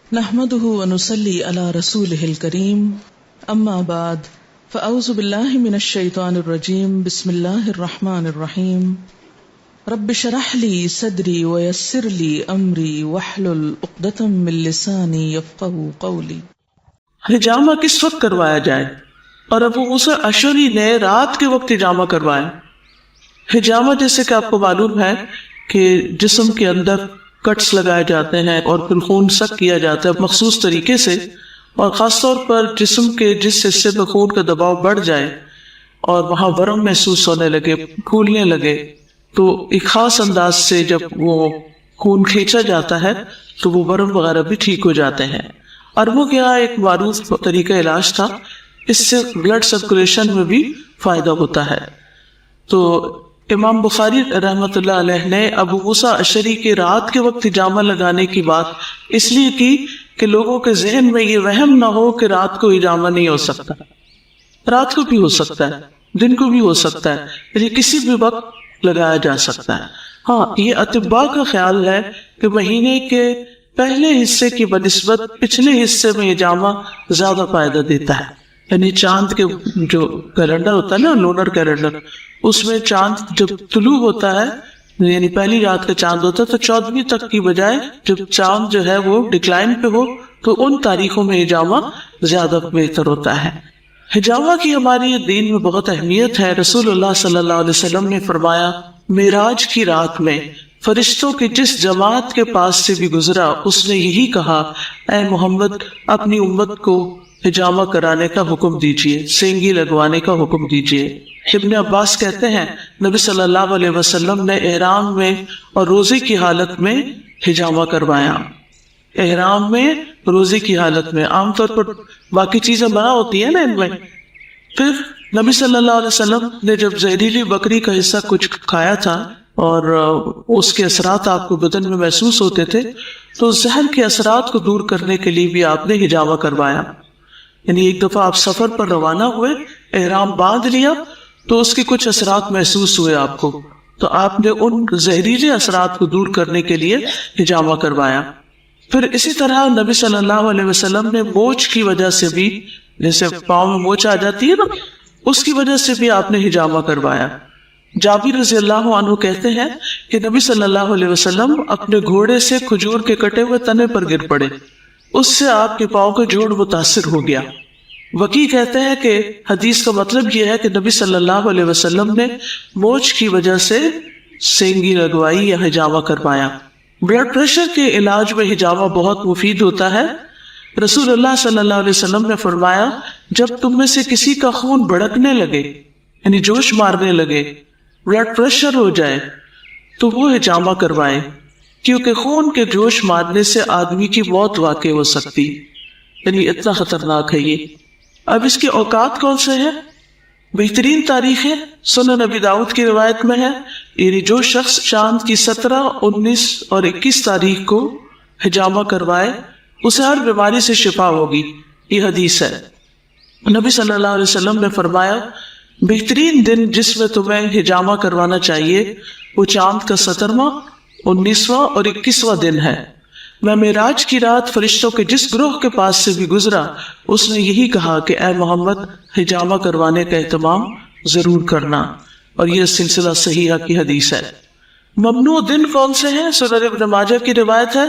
نحمده ونصلي على رسوله الكريم اما بعد فاعوذ بالله من الشيطان الرجيم بسم الله الرحمن الرحيم رب اشرح لي صدري ويسر لي امري واحلل عقدة من لساني يفقهوا قولي۔ حجامہ کس وقت کروایا جائے؟ اور ابو موسیٰ اشعری نے رات کے وقت حجامہ کروایا۔ حجامہ جیسے کہ آپ کو معلوم ہے کہ جسم کے اندر کٹس لگائے جاتے ہیں اور پھر خون سک کیا جاتا ہے مخصوص طریقے سے، اور خاص طور پر جسم کے جس حصے پہ خون کا دباؤ بڑھ جائے اور وہاں ورم محسوس ہونے لگے، پھولنے لگے، تو ایک خاص انداز سے جب وہ خون کھینچا جاتا ہے تو وہ ورم وغیرہ بھی ٹھیک ہو جاتے ہیں۔ عربوں کے یہاں ایک معروف طریقہ علاج تھا، اس سے بلڈ سرکولیشن میں بھی فائدہ ہوتا ہے۔ تو امام بخاری رحمۃ اللہ علیہ نے ابو موسیٰ اشعری کے رات کے وقت حجامہ لگانے کی بات اس لیے کی کہ لوگوں کے ذہن میں یہ وہم نہ ہو کہ رات کو حجامہ نہیں ہو سکتا۔ رات کو بھی ہو سکتا ہے، دن کو بھی ہو سکتا ہے، یعنی کسی بھی وقت لگایا جا سکتا ہے۔ ہاں، یہ اطباء کا خیال ہے کہ مہینے کے پہلے حصے کی بنسبت پچھلے حصے میں حجامہ زیادہ فائدہ دیتا ہے۔ یعنی چاند کے جو کیلنڈر ہوتا ہے نا، لونر کیلنڈر، اس میں چاند جب طلوع ہوتا ہے، یعنی پہلی رات کا چاند ہوتا ہے، تو 14ویں تک کی بجائے جب چاند جو ہے وہ ڈکلائن پہ ہو تو ان تاریخوں میں حجامہ زیادہ بہتر ہوتا ہے۔ حجامہ کی ہماری دین میں بہت اہمیت ہے۔ رسول اللہ صلی اللہ علیہ وسلم نے فرمایا، معراج کی رات میں فرشتوں کی جس جماعت کے پاس سے بھی گزرا، اس نے یہی کہا، اے محمد، اپنی امت کو حجامہ کرانے کا حکم دیجیے، سینگی لگوانے کا حکم دیجیے۔ ابن عباس کہتے ہیں، نبی صلی اللہ علیہ وسلم نے احرام میں اور روزے کی حالت میں حجامہ کروایا۔ احرام میں، روزے کی حالت میں، عام طور پر باقی چیزیں منع ہوتی ہیں نا ان میں۔ پھر نبی صلی اللہ علیہ وسلم نے جب زہریلی بکری کا حصہ کچھ کھایا تھا اور اس کے اثرات آپ کو بدن میں محسوس ہوتے تھے، تو زہر کے اثرات کو دور کرنے کے لیے بھی آپ نے حجامہ کروایا۔ یعنی ایک دفعہ آپ سفر پر روانہ ہوئے، احرام باندھ لیا تو اس کے کچھ اثرات محسوس ہوئے آپ کو، تو آپ نے ان زہریلے اثرات کو دور کرنے کے لیے حجامہ کروایا۔ پھر اسی طرح نبی صلی اللہ علیہ وسلم نے موچ کی وجہ سے بھی، جیسے پاؤں میں موچ آ جاتی ہے نا، اس کی وجہ سے بھی آپ نے حجامہ کروایا۔ جابر رضی اللہ عنہ کہتے ہیں کہ نبی صلی اللہ علیہ وسلم اپنے گھوڑے سے کھجور کے کٹے ہوئے تنے پر گر پڑے، اس سے آپ کے پاؤں کا جوڑ متاثر ہو گیا۔ وکیع کہتے ہیں کہ حدیث کا مطلب یہ ہے کہ نبی صلی اللہ علیہ وسلم نے موچ کی وجہ سے سینگی لگوائی یا حجامہ کروایا۔ بلڈ پریشر کے علاج میں حجامہ بہت مفید ہوتا ہے۔ رسول اللہ صلی اللہ علیہ وسلم نے فرمایا، جب تم میں سے کسی کا خون بڑکنے لگے، یعنی جوش مارنے لگے، بلڈ پریشر ہو جائے، تو وہ حجامہ کروائے، کیونکہ خون کے جوش مارنے سے آدمی کی موت واقع ہو سکتی، یعنی اتنا خطرناک ہے یہ۔ اب اس کے اوقات کون سے ہیں؟ بہترین تاریخیں سنن نبی داؤد کی روایت میں ہے، یعنی جو شخص چاند کی 17، 19 اور 21 تاریخ کو حجامہ کروائے اسے ہر بیماری سے شفا ہوگی، یہ حدیث ہے۔ نبی صلی اللہ علیہ وسلم نے فرمایا، بہترین دن جس میں تمہیں حجامہ کروانا چاہیے وہ چاند کا 17واں، 19واں اور 21واں دن ہے۔ میں معراج کی رات فرشتوں کے جس گروہ کے پاس سے بھی گزرا، اس نے یہی کہا کہ اے محمد، حجامہ کروانے کا اہتمام ضرور کرنا، اور یہ سلسلہ صحیحہ کی حدیث ہے۔ ممنوع دن کون سے ہیں؟ سنن ابن ماجہ کی روایت ہے،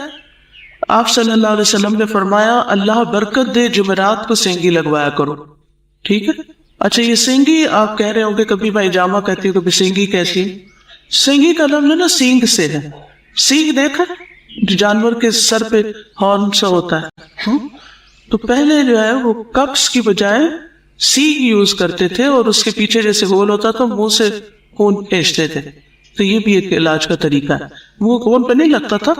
آپ صلی اللہ علیہ وسلم نے فرمایا، اللہ برکت دے، جمعرات کو سینگی لگوایا کرو۔ ٹھیک ہے؟ اچھا، یہ سینگی آپ کہہ رہے ہوں کہ کبھی میں حجامہ کہتی ہوں، کبھی سینگی کہتی ہوں۔ سینگی کا لفظ نا سینگ سے ہے۔ سینگ دیکھا جو جانور کے سر پہ ہارن سا ہوتا ہے، تو پہلے جو ہے وہ کپس کی بجائے سینگ یوز کرتے تھے، اور اس کے پیچھے جیسے ہول ہوتا تو منہ سے خون کھینچتے تھے۔ تو یہ بھی ایک علاج کا طریقہ ہے۔ وہ خون پہ نہیں لگتا تھا،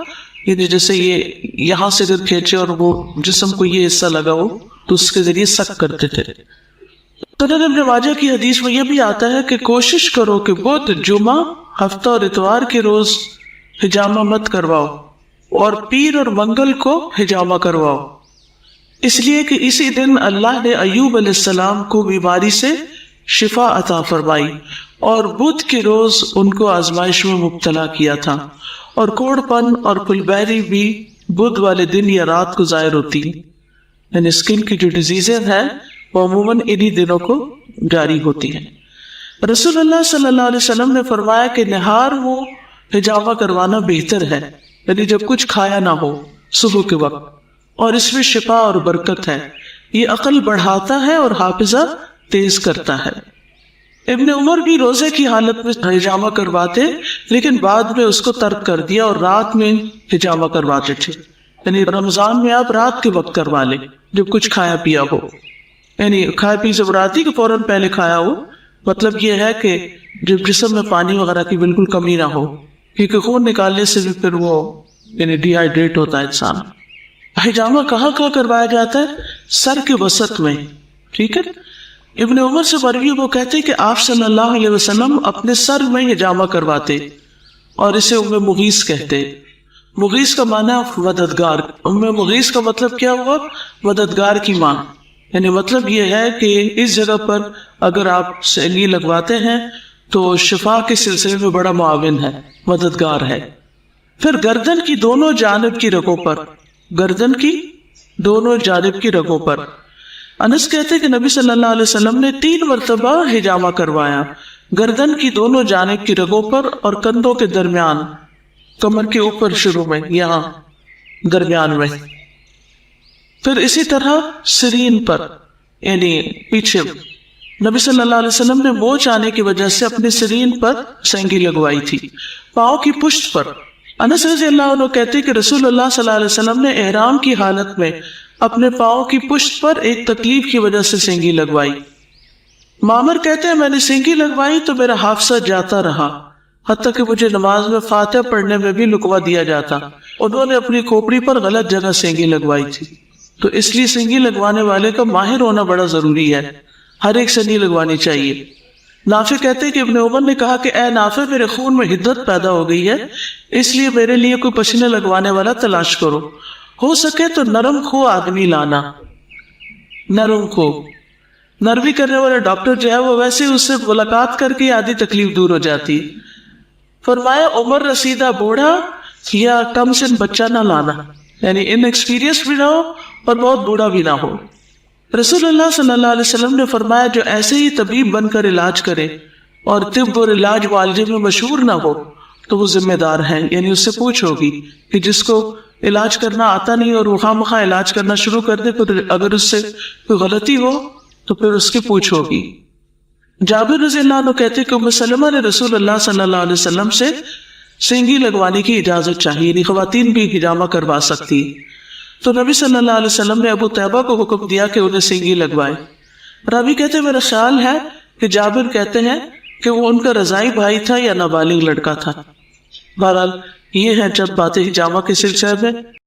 یہ جیسے یہ یہاں سے اگر کھینچے اور وہ جسم کو یہ حصہ لگا ہو تو اس کے ذریعے سک کرتے تھے۔ سنن ابن ماجہ کی حدیث میں یہ بھی آتا ہے کہ کوشش کرو کہ بدھ، جمعہ، ہفتہ اور اتوار کے روز حجامہ مت کرواؤ، اور پیر اور منگل کو حجامہ کرواؤ، اس لیے کہ اسی دن اللہ نے ایوب علیہ السلام کو بیماری سے شفا عطا فرمائی، اور بدھ کے روز ان کو آزمائش میں مبتلا کیا تھا، اور کوڑ پن اور پل بحری بھی بدھ والے دن یا رات کو ظاہر ہوتی ہیں، یعنی اسکن کی جو ڈیزیزیں ہیں وہ عموماً انہی دنوں کو جاری ہوتی ہیں۔ رسول اللہ صلی اللہ علیہ وسلم نے فرمایا کہ نہار ہو حجامہ کروانا بہتر ہے، یعنی جب کچھ کھایا نہ ہو صبح کے وقت، اور اس میں شفا اور برکت ہے، یہ عقل بڑھاتا ہے اور حافظہ تیز کرتا ہے۔ ابن عمر بھی روزے کی حالت میں حجامہ کرواتے، لیکن بعد میں اس کو ترک کر دیا اور رات میں حجامہ کرواتے تھے، یعنی رمضان میں آپ رات کے وقت کروا لیں جب کچھ کھایا پیا ہو، یعنی کھایا پی سے براتی کہ فوراً پہلے کھایا ہو، مطلب یہ ہے کہ جب جسم میں پانی وغیرہ کی بالکل کمی نہ ہو، کیونکہ خون نکالنے سے بھی پھر وہ یعنی ڈی ہائیڈریٹ ہوتا ہے انسان۔ حجامہ کہاں کہاں کروایا جاتا ہے؟ سر کے وسط میں، ٹھیک ہے۔ ابن عمر سے مروی وہ کہتے ہیں کہ آپ صلی اللہ علیہ وسلم اپنے سر میں حجامہ کرواتے اور اسے ام مغیث کہتے۔ مغیث کا معنی ہے مددگار، ام مغیث کا مطلب کیا ہوا؟ مددگار کی ماں، یعنی مطلب یہ ہے کہ اس جگہ پر اگر آپ سینگی لگواتے ہیں تو شفا کے سلسلے میں بڑا معاون ہے، مددگار ہے۔ پھر گردن کی دونوں جانب کی رگوں پر، گردن کی دونوں جانب کی رگوں پر، انس کہتے ہیں کہ نبی صلی اللہ علیہ وسلم نے 3 مرتبہ حجامہ کروایا، گردن کی دونوں جانب کی رگوں پر اور کندھوں کے درمیان، کمر کے اوپر شروع میں، یہاں درمیان میں، پھر اسی طرح سرین پر، یعنی پیچھے۔ نبی صلی اللہ علیہ وسلم نے موچ آنے کی وجہ سے اپنے سرین پر سینگی لگوائی تھی۔ پاؤں کی پشت پر، انس رضی اللہ عنہ کہتے کہ رسول اللہ صلی اللہ علیہ وسلم نے احرام کی حالت میں اپنے پاؤں کی پشت پر ایک تکلیف کی وجہ سے سینگی لگوائی۔ معمر کہتے ہیں میں نے سینگی لگوائی تو میرا حافظہ جاتا رہا، حتیٰ کہ مجھے نماز میں فاتحہ پڑھنے میں بھی لکوا دیا جاتا۔ انہوں نے اپنی کھوپڑی پر غلط جگہ سینگی لگوائی تھی، تو اس لیے سینگی لگوانے والے کا ماہر ہونا بڑا ضروری ہے، ہر ایک سے نہیں لگوانی چاہیے۔ نافع کہتے ہیں کہ ابن عمر نے کہا کہ اے نافع، میرے خون میں حدت پیدا ہو گئی ہے، اس لیے میرے لیے کوئی پسینے لگوانے والا تلاش کرو، ہو سکے تو نرم خو آدمی لانا۔ نرم خو، نرمی کرنے والا ڈاکٹر جو ہے وہ ویسے اس سے ملاقات کر کے آدھی تکلیف دور ہو جاتی۔ فرمایا عمر رسیدہ بوڑھا یا کم سن بچہ نہ لانا، یعنی ان ایکسپیرینس بھی نہ ہو اور بہت بوڑھا بھی نہ ہو۔ رسول اللہ صلی اللہ علیہ وسلم نے فرمایا جو ایسے ہی طبیب بن کر علاج کرے اور طب اور علاج معالجے میں مشہور نہ ہو تو وہ ذمہ دار ہیں، یعنی اس سے پوچھ ہوگی کہ جس کو علاج کرنا آتا نہیں اور وہ خواہ مخواہ علاج کرنا شروع کر دے، پھر اگر اس سے کوئی غلطی ہو تو پھر اس کی پوچھ ہوگی۔ جابر رضی اللہ عنہ کہتے کہ ام سلمہ نے رسول اللہ صلی اللہ علیہ وسلم سے سینگی لگوانے کی اجازت چاہیے، یعنی خواتین بھی حجامہ کروا سکتی، تو نبی صلی اللہ علیہ وسلم نے ابو طیبہ کو حکم دیا کہ انہیں سینگی لگوائے۔ راوی کہتے میرا خیال ہے کہ جابر کہتے ہیں کہ وہ ان کا رضاعی بھائی تھا یا نابالغ لڑکا تھا۔ بہرحال یہ ہے چند باتیں حجامہ کے سلسلے میں۔